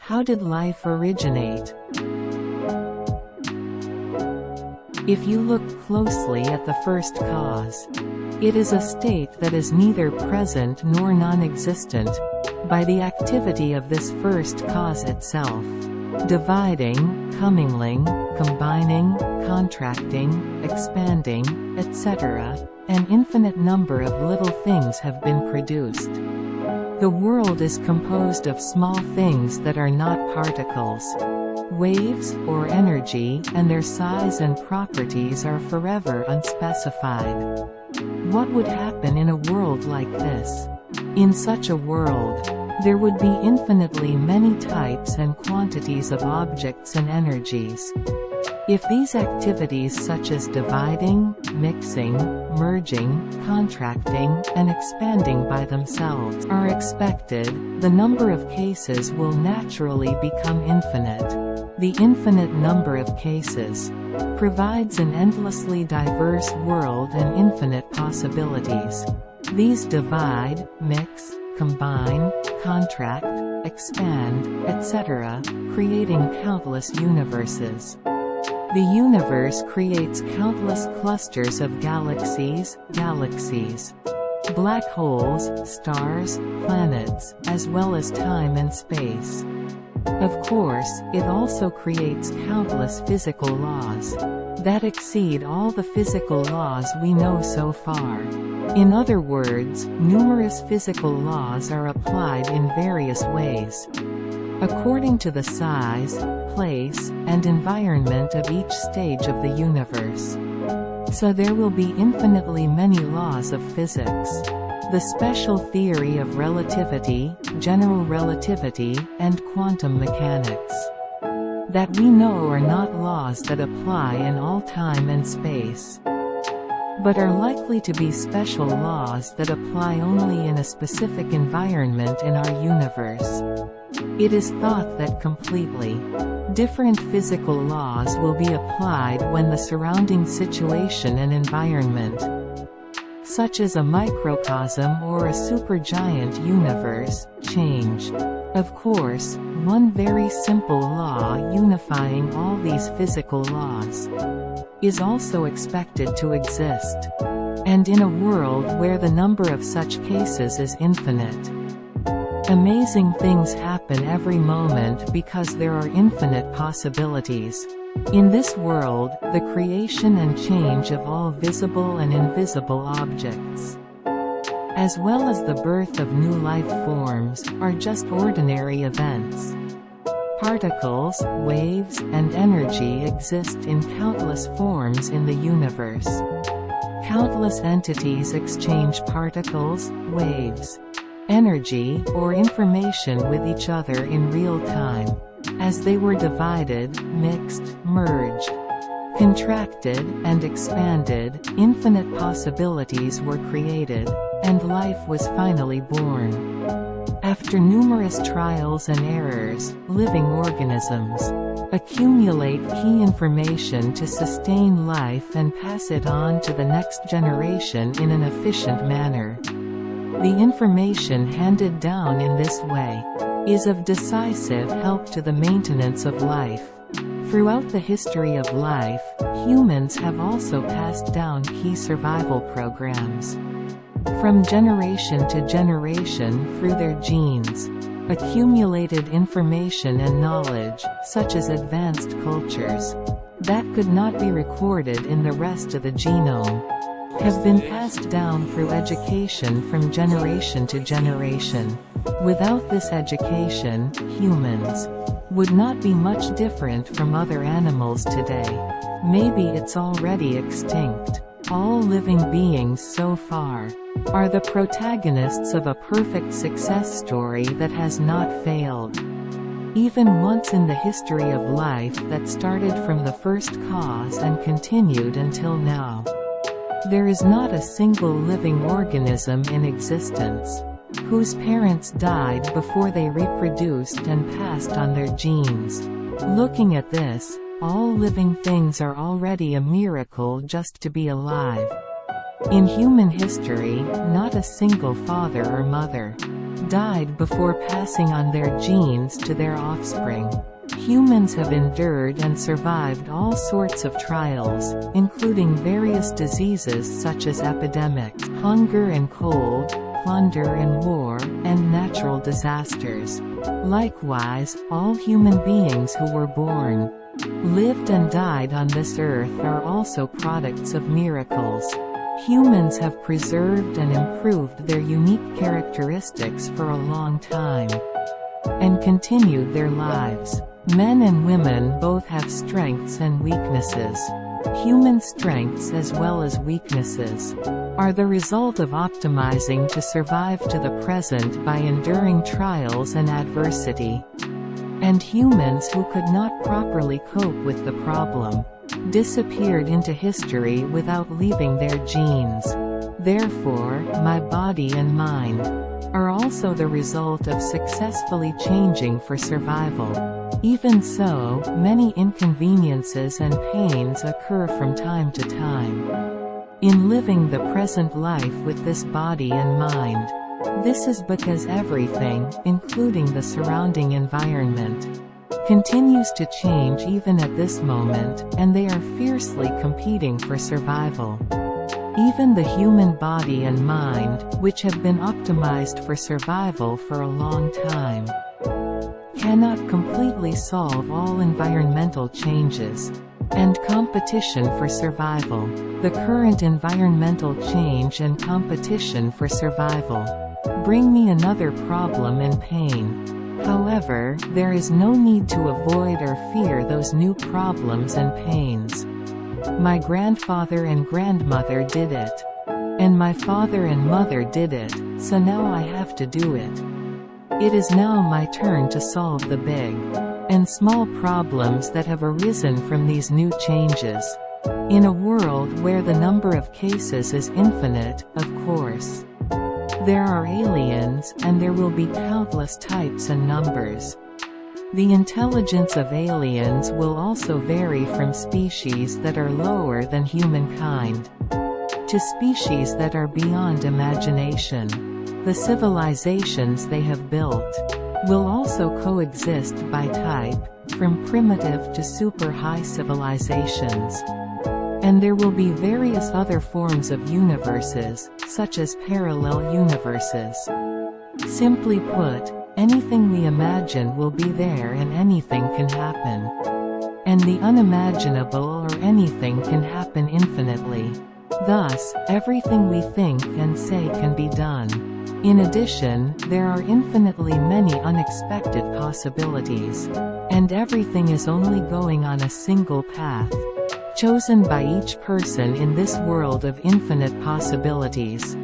How did life originate? If you look closely at the first cause, it is a state that is neither present nor non-existent, by the activity of this first cause itself. Dividing, commingling, combining, contracting, expanding, etc., an infinite number of little things have been produced. The world is composed of small things that are not particles. Waves, or energy, and their size and properties are forever unspecified. What would happen in a world like this? In such a world, there would be infinitely many types and quantities of objects and energies. If these activities such as dividing, mixing, merging, contracting, and expanding by themselves are expected, the number of cases will naturally become infinite. The infinite number of cases provides an endlessly diverse world and infinite possibilities. These divide, mix, combine, contract, expand, etc., creating countless universes. The universe creates countless clusters of galaxies, black holes, stars, planets, as well as time and space. Of course, it also creates countless physical laws that exceed all the physical laws we know so far. In other words, numerous physical laws are applied in various ways, according to the size, place, and environment of each stage of the universe. So there will be infinitely many laws of physics. The special theory of relativity, general relativity, and quantum mechanics that we know are not laws that apply in all time and space, but are likely to be special laws that apply only in a specific environment in our universe. It is thought that completely different physical laws will be applied when the surrounding situation and environment, such as a microcosm or a supergiant universe, change. Of course, one very simple law unifying all these physical laws is also expected to exist. And in a world where the number of such cases is infinite, amazing things happen every moment because there are infinite possibilities. In this world, the creation and change of all visible and invisible objects, as well as the birth of new life forms, are just ordinary events. Particles, waves, and energy exist in countless forms in the universe. Countless entities exchange particles, waves, energy, or information with each other in real time. As they were divided, mixed, merged, contracted, and expanded, infinite possibilities were created, and life was finally born. After numerous trials and errors, living organisms accumulate key information to sustain life and pass it on to the next generation in an efficient manner. The information handed down in this way is of decisive help to the maintenance of life. Throughout the history of life, humans have also passed down key survival programs from generation to generation through their genes. Accumulated information and knowledge, such as advanced cultures that could not be recorded in the rest of the genome, have been passed down through education from generation to generation. Without this education, humans would not be much different from other animals today. Maybe it's already extinct. All living beings so far are the protagonists of a perfect success story that has not failed. Even once in the history of life that started from the first cause and continued until now, there is not a single living organism in existence whose parents died before they reproduced and passed on their genes. Looking at this, all living things are already a miracle just to be alive. In human history, not a single father or mother died before passing on their genes to their offspring. Humans have endured and survived all sorts of trials, including various diseases such as epidemics, hunger and cold, plunder and war, and natural disasters. Likewise, all human beings who were born, lived and died on this earth are also products of miracles. Humans have preserved and improved their unique characteristics for a long time, and continued their lives. Men and women both have strengths and weaknesses. Human strengths as well as weaknesses are the result of optimizing to survive to the present by enduring trials and adversity. And humans who could not properly cope with the problem disappeared into history without leaving their genes. Therefore, my body and mind are also the result of successfully changing for survival. Even so, many inconveniences and pains occur from time to time in living the present life with this body and mind. This is because everything, including the surrounding environment, continues to change even at this moment, and they are fiercely competing for survival. Even the human body and mind, which have been optimized for survival for a long time, cannot completely solve all environmental changes and competition for survival. The current environmental change and competition for survival bring me another problem and pain. However, there is no need to avoid or fear those new problems and pains. My grandfather and grandmother did it, and my father and mother did it, so now I have to do it. It is now my turn to solve the big and small problems that have arisen from these new changes. In a world where the number of cases is infinite, of course, there are aliens, and there will be countless types and numbers. The intelligence of aliens will also vary from species that are lower than humankind to species that are beyond imagination. The civilizations they have built will also coexist by type, from primitive to super high civilizations. And there will be various other forms of universes, such as parallel universes. Simply put, anything we imagine will be there and anything can happen. And the unimaginable or anything can happen infinitely. Thus, everything we think and say can be done. In addition, there are infinitely many unexpected possibilities. And everything is only going on a single path, chosen by each person in this world of infinite possibilities.